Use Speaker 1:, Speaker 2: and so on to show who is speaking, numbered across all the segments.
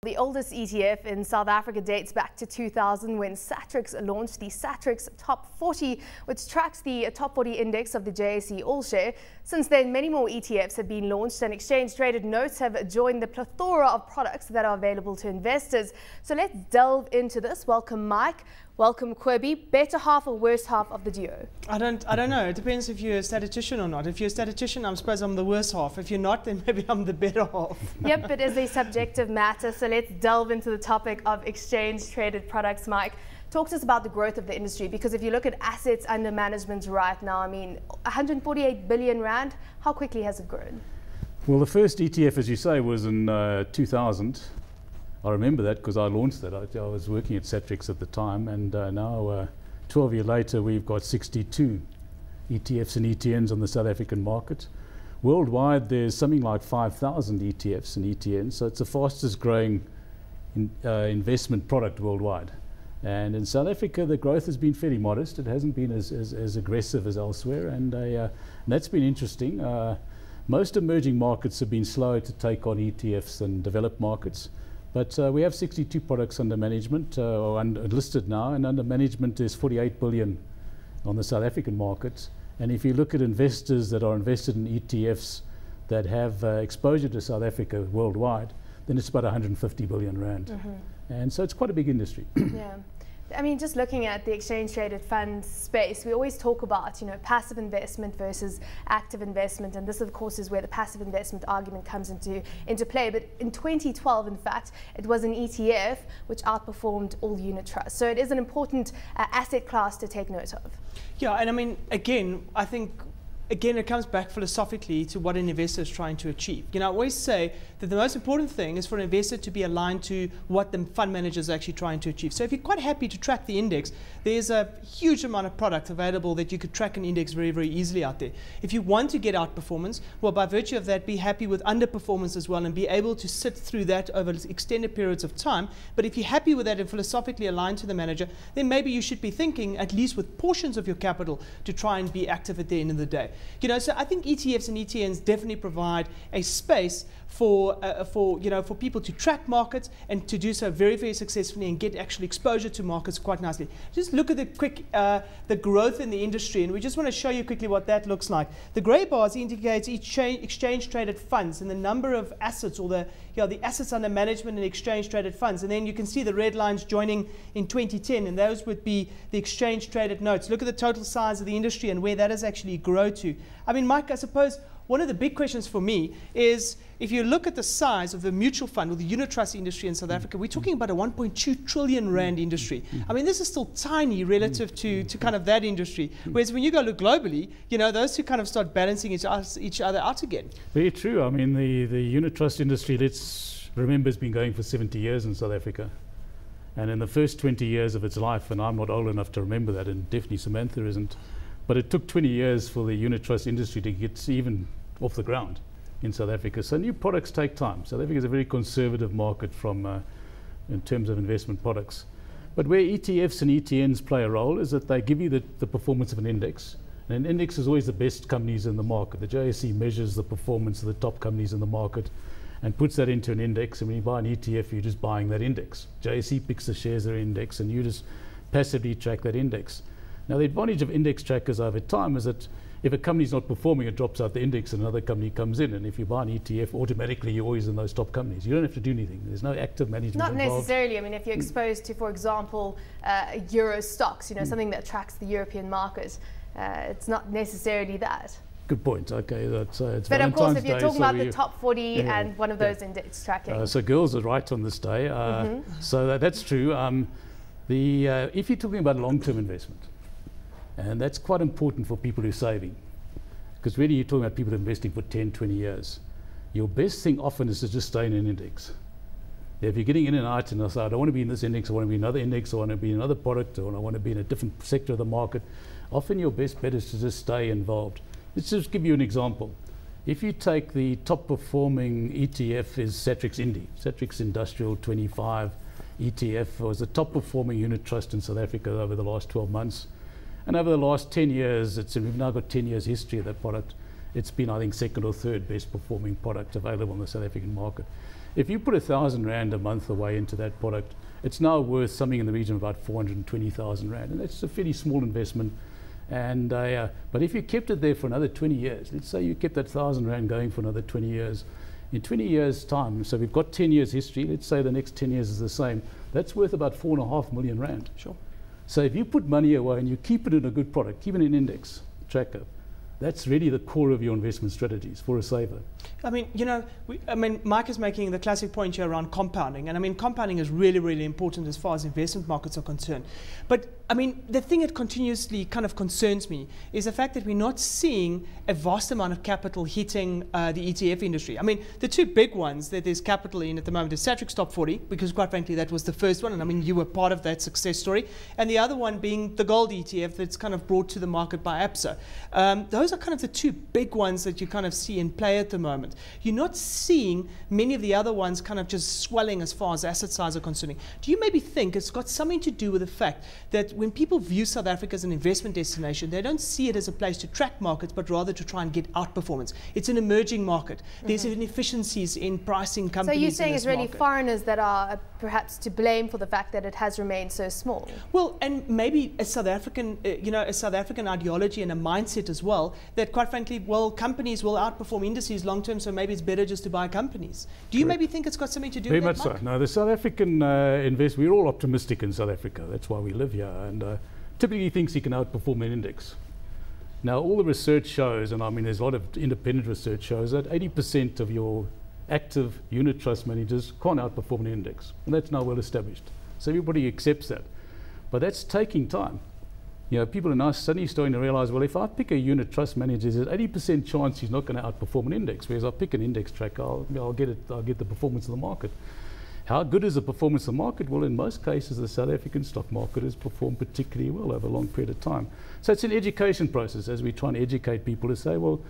Speaker 1: The oldest ETF in South Africa dates back to 2000 when Satrix launched the Satrix Top 40, which tracks the top 40 index of the JSE All-Share. Since then, many more ETFs have been launched and exchange-traded notes have joined the plethora of products that are available to investors. So let's delve into this. Welcome, Mike. Welcome, Quibby. Better half or worse half of the duo?
Speaker 2: I don't know. It depends if you're a statistician or not. If you're a statistician, I suppose I'm the worse half. If you're not, then maybe I'm the better half.
Speaker 1: Yep, it is a subjective matter. So let's delve into the topic of exchange-traded products, Mike. Talk to us about the growth of the industry, because if you look at assets under management right now, I mean, 148 billion rand, how quickly has it grown?
Speaker 3: Well, the first ETF, as you say, was in 2000. I remember that because I launched that. I was working at Satrix at the time, and now 12 years later we've got 62 ETFs and ETNs on the South African market. Worldwide there's something like 5,000 ETFs and ETNs, so it's the fastest growing investment product worldwide. And in South Africa the growth has been fairly modest. It hasn't been as aggressive as elsewhere, and that's been interesting. Most emerging markets have been slower to take on ETFs than developed markets. But we have 62 products under management, or listed now, and under management is 48 billion on the South African market. And if you look at investors that are invested in ETFs that have exposure to South Africa worldwide, then it's about 150 billion rand. And so it's quite a big industry.
Speaker 1: Yeah. I mean, just looking at the exchange-traded fund space, we always talk about, passive investment versus active investment, and this, of course, is where the passive investment argument comes into play. But in 2012, in fact, it was an ETF which outperformed all unit trusts. So it is an important asset class to take note of.
Speaker 2: Yeah, and I mean, again, I think it comes back philosophically to what an investor is trying to achieve. I always say that the most important thing is for an investor to be aligned to what the fund manager is actually trying to achieve. So if you're quite happy to track the index, there's a huge amount of product available that you could track an index very, very easily out there. If you want to get outperformance, well, by virtue of that, be happy with underperformance as well and be able to sit through that over extended periods of time. But if you're happy with that and philosophically aligned to the manager, then maybe you should be thinking, at least with portions of your capital, to try and be active at the end of the day. So I think ETFs and ETNs definitely provide a space for people to track markets and to do so very, very successfully and get actual exposure to markets quite nicely. Just look at the growth in the industry, and we just want to show you quickly what that looks like. The grey bars indicates exchange-traded funds and the number of assets, or the assets under management in exchange-traded funds, and then you can see the red lines joining in 2010, and those would be the exchange-traded notes. Look at the total size of the industry and where that has actually grown to. I mean, Mike, I suppose one of the big questions for me is, if you look at the size of the mutual fund or the unit trust industry in South Africa, we're talking about a 1.2 trillion rand industry. I mean, this is still tiny relative to kind of that industry. Whereas when you go look globally, those two kind of start balancing each other out again.
Speaker 3: Very true. I mean, the unit trust industry, let's remember, has been going for 70 years in South Africa. And in the first 20 years of its life, and I'm not old enough to remember that, and definitely Samantha isn't, but it took 20 years for the unit trust industry to get even off the ground in South Africa. So new products take time. South Africa is a very conservative market in terms of investment products. But where ETFs and ETNs play a role is that they give you the performance of an index. And an index is always the best companies in the market. The JSE measures the performance of the top companies in the market and puts that into an index. And when you buy an ETF, you're just buying that index. JSE picks the shares of their index, and you just passively track that index. Now, the advantage of index trackers over time is that if a company's not performing, it drops out the index and another company comes in. And if you buy an ETF, automatically you're always in those top companies. You don't have to do anything. There's no active management
Speaker 1: involved. Not necessarily. I mean, if you're exposed to, for example, Euro stocks, something that tracks the European market, it's not necessarily that.
Speaker 3: Good point. Okay, it's
Speaker 1: but of course, if you're talking about the top 40 and one of those index tracking.
Speaker 3: So girls are right on this day. So that's true. If you're talking about long-term investment, and that's quite important for people who are saving, because really you're talking about people investing for 10, 20 years. Your best thing often is to just stay in an index. If you're getting in and out and say, I don't want to be in this index, I want to be in another index, I want to be in another product, or I want to be in a different sector of the market, often your best bet is to just stay involved. Let's just give you an example. If you take the top performing ETF is Satrix Indy, Satrix Industrial 25 ETF was the top performing unit trust in South Africa over the last 12 months. And over the last 10 years, we've now got 10 years history of that product. It's been, I think, second or third best performing product available in the South African market. If you put R1,000 a month away into that product, it's now worth something in the region of about 420,000 Rand, and that's a fairly small investment. And but if you kept it there for another 20 years, let's say you kept that R1,000 going for another 20 years, in 20 years' time, so we've got 10 years history, let's say the next 10 years is the same, that's worth about 4.5 million Rand.
Speaker 2: Sure.
Speaker 3: So if you put money away and you keep it in a good product, keep it in an index tracker, that's really the core of your investment strategies for a saver.
Speaker 2: I mean, you know, Mike is making the classic point here around compounding. And I mean, compounding is really, really important as far as investment markets are concerned. But I mean, the thing that continuously kind of concerns me is the fact that we're not seeing a vast amount of capital hitting the ETF industry. I mean, the two big ones that there's capital in at the moment is Satrix Top 40, because quite frankly, that was the first one. And I mean, you were part of that success story. And the other one being the gold ETF that's kind of brought to the market by APSA. Those are kind of the two big ones that you kind of see in play at the moment. You're not seeing many of the other ones kind of just swelling as far as asset size are concerned. Do you maybe think it's got something to do with the fact that when people view South Africa as an investment destination, they don't see it as a place to track markets, but rather to try and get outperformance? It's an emerging market. There's inefficiencies in pricing companies.
Speaker 1: So you're saying it's really
Speaker 2: market.
Speaker 1: foreigners that are perhaps to blame for the fact that it has remained so small?
Speaker 2: Well, and maybe a South African, a South African ideology and a mindset as well, that quite frankly, well, companies will outperform indices long term, so maybe it's better just to buy companies. Do you maybe think it's got something to do with that?
Speaker 3: Very much so. No, the South African we're all optimistic in South Africa. That's why we live here, and typically thinks he can outperform an index. Now, all the research shows, and I mean, there's a lot of independent research shows that 80% of your active unit trust managers can't outperform an index, and that's now well established. So everybody accepts that, but that's taking time. You know, people are now suddenly starting to realize, well, if I pick a unit trust manager, there's an 80% chance he's not going to outperform an index, whereas I pick an index tracker, I'll get the performance of the market. How good is the performance of the market? Well, in most cases, the South African stock market has performed particularly well over a long period of time. So it's an education process as we try and educate people to say, well,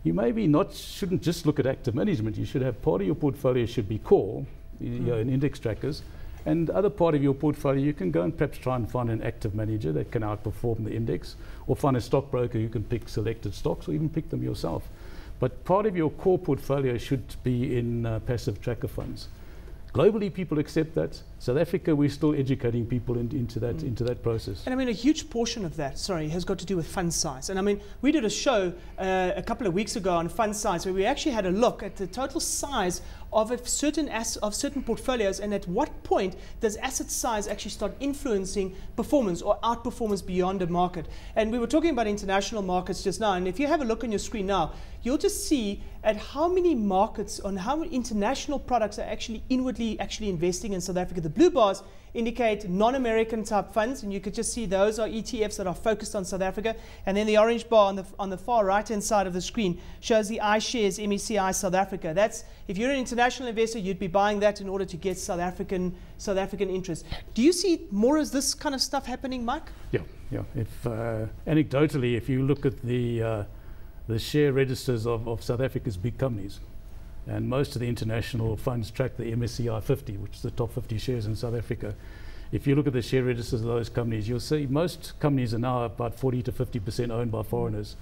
Speaker 3: you maybe shouldn't just look at active management. You should have part of your portfolio should be core, in index trackers, and the other part of your portfolio, you can go and perhaps try and find an active manager that can outperform the index, or find a stockbroker who can pick selected stocks, or even pick them yourself. But part of your core portfolio should be in passive tracker funds. Globally, people accept that. South Africa, we're still educating people into that process.
Speaker 2: And I mean, a huge portion of that, has got to do with fund size. And I mean, we did a show a couple of weeks ago on fund size, where we actually had a look at the total size of certain portfolios, and at what point does asset size actually start influencing performance or outperformance beyond a market. And we were talking about international markets just now, and if you have a look on your screen now, you'll just see at how many markets, on how many international products are actually inwardly investing in South Africa. The blue bars indicate non-American type funds, and you could just see those are ETFs that are focused on South Africa. And then the orange bar on the far right hand side of the screen shows the iShares MSCI South Africa. That's, if you're an international investor, you'd be buying that in order to get South African interest. Do you see more of this kind of stuff happening, Mike?
Speaker 3: Yeah. If anecdotally, if you look at the share registers of South Africa's big companies, and most of the international funds track the MSCI 50, which is the top 50 shares in South Africa. If you look at the share registers of those companies, you'll see most companies are now about 40 to 50% owned by foreigners.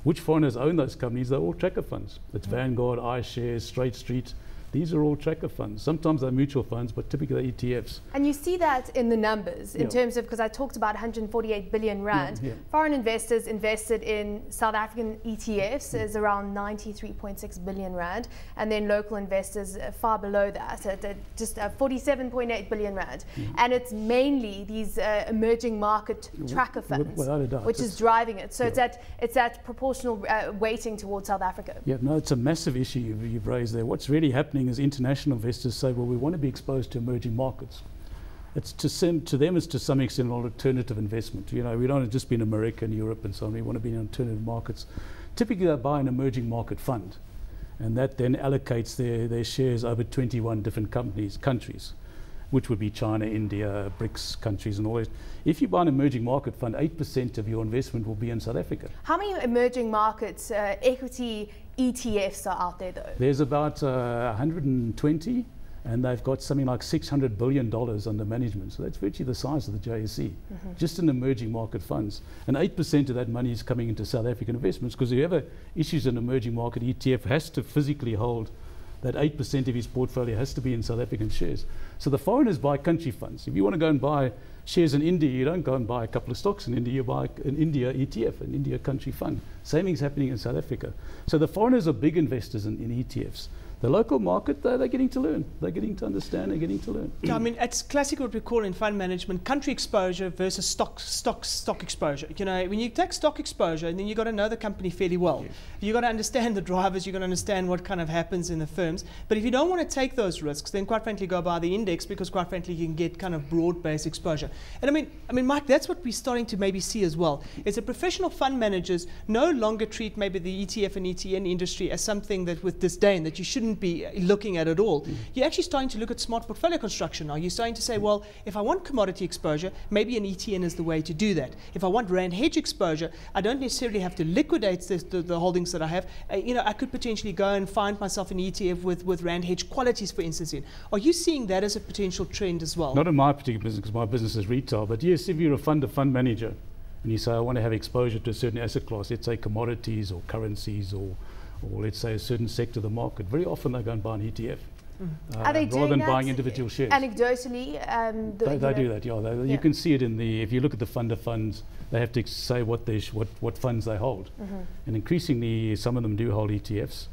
Speaker 3: Which foreigners own those companies? They're all tracker funds. It's Vanguard, iShares, Straight Street. These are all tracker funds. Sometimes they're mutual funds, but typically they're ETFs.
Speaker 1: And you see that in the numbers, in terms of, because I talked about 148 billion Rand. Foreign investors invested in South African ETFs is around 93.6 billion Rand. And then local investors far below that, at just 47.8 billion Rand. And it's mainly these emerging market tracker funds,
Speaker 3: without a doubt,
Speaker 1: which is driving it. So it's that proportional weighting towards South Africa.
Speaker 3: Yeah, no, it's a massive issue you've raised there. What's really happening is international investors say, well, we want to be exposed to emerging markets. It's to them, it's to some extent an alternative investment. You know, we don't just be in America and Europe and so on. We want to be in alternative markets. Typically, they buy an emerging market fund, and that then allocates their shares over 21 different countries, which would be China, India, BRICS countries, and all that. If you buy an emerging market fund, 8% of your investment will be in South Africa.
Speaker 1: How many emerging markets equity ETFs are out there, though?
Speaker 3: There's about 120, and they've got something like $600 billion under management. So that's virtually the size of the JSE, just in emerging market funds. And 8% of that money is coming into South African investments, because whoever issues an emerging market ETF has to physically hold that 8% of his portfolio has to be in South African shares. So the foreigners buy country funds. If you want to go and buy shares in India, you don't go and buy a couple of stocks in India, you buy an India ETF, an India country fund. Same thing's happening in South Africa. So the foreigners are big investors in ETFs. The local market, they're getting to learn. They're getting to understand, they're getting to learn.
Speaker 2: I mean, it's classic what we call in fund management, country exposure versus stock exposure. You know, when you take stock exposure, then you've got to know the company fairly well.
Speaker 3: Yes.
Speaker 2: You've got to understand the drivers, you've got to understand what kind of happens in the firms. But if you don't want to take those risks, then quite frankly, go by the index, because quite frankly, you can get kind of broad-based exposure. And I mean, Mike, that's what we're starting to maybe see as well. Is that professional fund managers no longer treat maybe the ETF and ETN industry as something that with disdain, that you shouldn't be looking at all. You're actually starting to look at smart portfolio construction now. You're starting to say, well, if I want commodity exposure, maybe an ETN is the way to do that. If I want rand hedge exposure, I don't necessarily have to liquidate the holdings that I have. You know, I could potentially go and find myself an ETF with rand hedge qualities, for instance. Are you seeing that as a potential trend as well?
Speaker 3: Not in my particular business, because my business is retail, but yes, if you're a fund manager and you say, I want to have exposure to a certain asset class, let's say commodities or currencies or let's say a certain sector of the market, very often they go and buy an ETF.
Speaker 1: Are they doing
Speaker 3: rather than
Speaker 1: that
Speaker 3: buying individual shares.
Speaker 1: Anecdotally,
Speaker 3: they do that, yeah. You can see it in if you look at the fund of funds, they have to say what funds they hold. And increasingly, some of them do hold ETFs.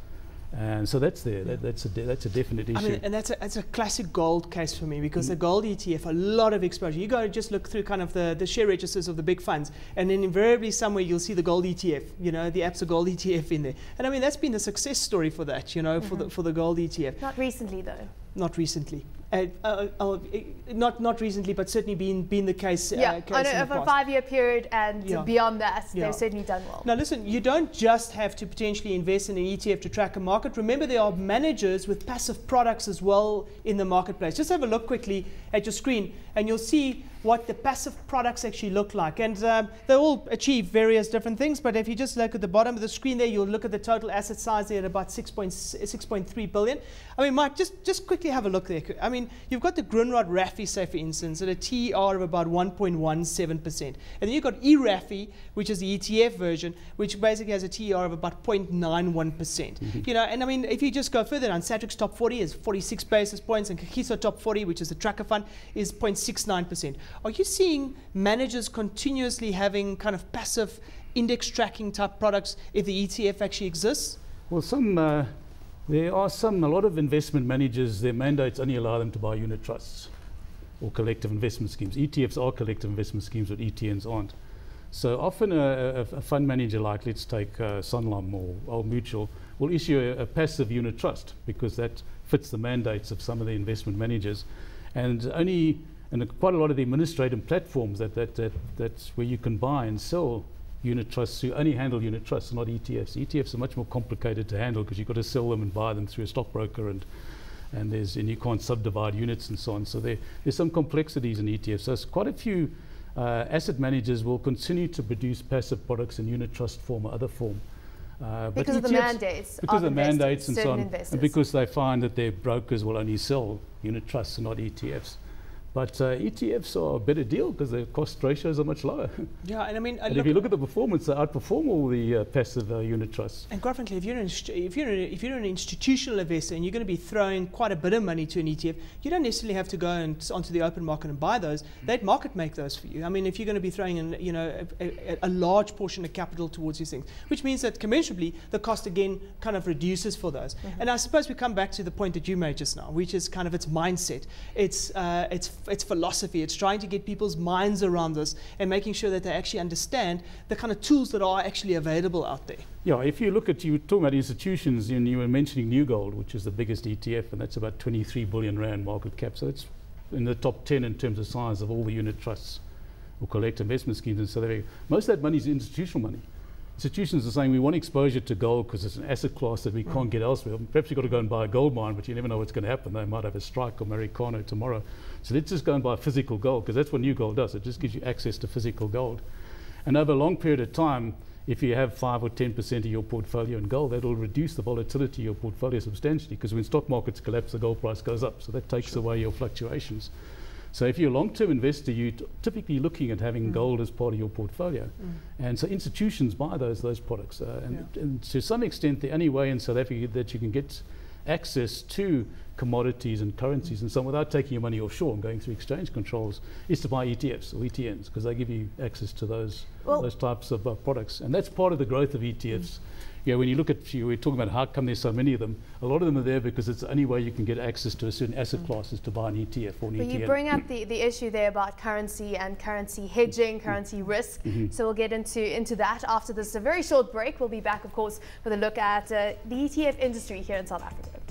Speaker 3: And so that's there. That's a definite issue.
Speaker 2: I mean, and that's a classic gold case for me, because the gold ETF, a lot of exposure. You go just look through kind of the share registers of the big funds, and then invariably somewhere you'll see the gold ETF. You know, the Absa Gold ETF in there. And I mean, that's been the success story for that. You know, for the gold ETF.
Speaker 1: Not recently though.
Speaker 2: Not recently. Not recently, but certainly been the case.
Speaker 1: Yeah,
Speaker 2: case
Speaker 1: over a 5-year period and beyond that, they've certainly done well.
Speaker 2: Now listen, you don't just have to potentially invest in an ETF to track a market. Remember, there are managers with passive products as well in the marketplace. Just have a look quickly at your screen and you'll see what the passive products actually look like. And they all achieve various different things, but if you just look at the bottom of the screen there, you'll look at the total asset size there at about 6.3 billion. I mean, Mike, just quickly have a look there. I mean, you've got the Grunrod RAFI, say for instance, at a TER of about 1.17%. And then you've got eRAFI, which is the ETF version, which basically has a TER of about 0.91%. You know, and I mean, if you just go further down, Satrix Top 40 is 46 basis points, and Kagiso Top 40, which is the tracker fund, is 0.69%. Are you seeing managers continuously having kind of passive index tracking type products if the ETF actually exists?
Speaker 3: Well, there are a lot of investment managers, their mandates only allow them to buy unit trusts or collective investment schemes. ETFs are collective investment schemes, but ETNs aren't. So often a fund manager like, let's take Sanlam or Old Mutual, will issue a passive unit trust because that fits the mandates of some of the investment managers. And quite a lot of the administrative platforms that's where you can buy and sell unit trusts who only handle unit trusts, not ETFs. ETFs are much more complicated to handle because you've got to sell them and buy them through a stockbroker, and you can't subdivide units and so on. So there's some complexities in ETFs. So quite a few asset managers will continue to produce passive products in unit trust form or other form.
Speaker 1: Because of the mandates.
Speaker 3: Because of the mandates and so on.
Speaker 1: Investors.
Speaker 3: And because they find that their brokers will only sell unit trusts and not ETFs. But ETFs are a better deal because the cost ratios are much lower.
Speaker 2: Yeah, and I mean,
Speaker 3: if you look at the performance, they outperform all the passive unit trusts.
Speaker 2: And quite frankly, if you're an institutional investor and you're going to be throwing quite a bit of money to an ETF, you don't necessarily have to go onto the open market and buy those. They'd market make those for you. I mean, if you're going to be throwing in, you know, a large portion of capital towards these things, which means that commensurably the cost again kind of reduces for those. And I suppose we come back to the point that you made just now, which is kind of its mindset. It's philosophy. It's trying to get people's minds around this and making sure that they actually understand the kind of tools that are actually available out there.
Speaker 3: Yeah, if you look at, you were talking about institutions, and you were mentioning New Gold, which is the biggest ETF, and that's about 23 billion rand market cap. So it's in the top 10 in terms of size of all the unit trusts or collective investment schemes in South Africa. Most of that money is institutional money. Institutions are saying we want exposure to gold because it's an asset class that we can't get elsewhere. Perhaps you've got to go and buy a gold mine, but you never know what's going to happen. They might have a strike or Marikano tomorrow. So let's just go and buy physical gold, because that's what New Gold does. It just gives you access to physical gold. And over a long period of time, if you have 5 or 10% of your portfolio in gold, that will reduce the volatility of your portfolio substantially, because when stock markets collapse, the gold price goes up. So that takes away your fluctuations. So if you're a long-term investor, you're typically looking at having gold as part of your portfolio. And so institutions buy those products. And to some extent, the only way in South Africa that you can get access to commodities and currencies and so on without taking your money offshore and going through exchange controls is to buy ETFs or ETNs, because they give you access to those types of products. And that's part of the growth of ETFs. You know, when you look at, we're talking about how come there's so many of them, a lot of them are there because it's the only way you can get access to a certain asset classes to buy an ETF or an ETN.
Speaker 1: But you bring up the issue there about currency and currency hedging, currency risk. So we'll get into that after this. A very short break. We'll be back, of course, with a look at the ETF industry here in South Africa.